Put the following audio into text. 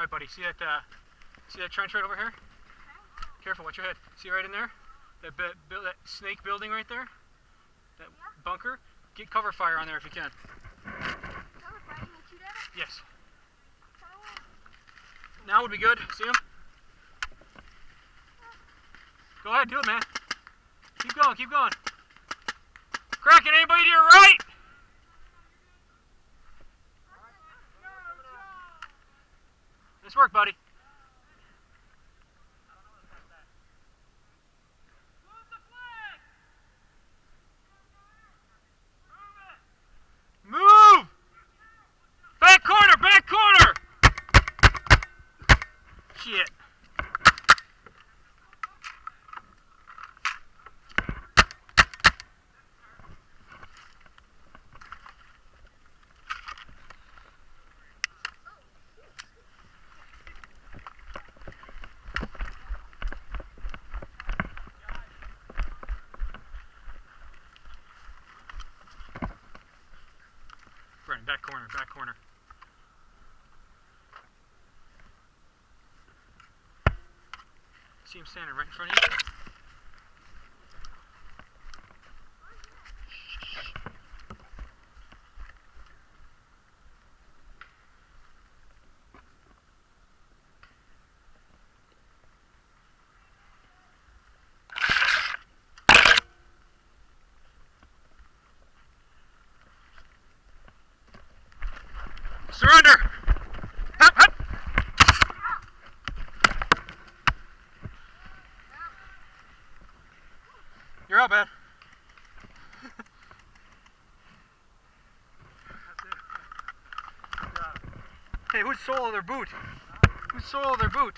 All right, buddy. See that trench right over here? Careful, watch your head. See right in there? That snake building right there? That bunker? Get cover fire on there if you can. Cover fire? You can shoot at it? Yes. Now would be good. See him? Go ahead, do it, man. Keep going, keep going. Kraken, anybody to your right? Nice work, buddy. Move! Back corner, back corner! Shit. Brennan, back corner, back corner. See him standing right in front of you? Surrender! Hup, hup. You're out, man. Hey, who's sold their boot? Who's sold their boot?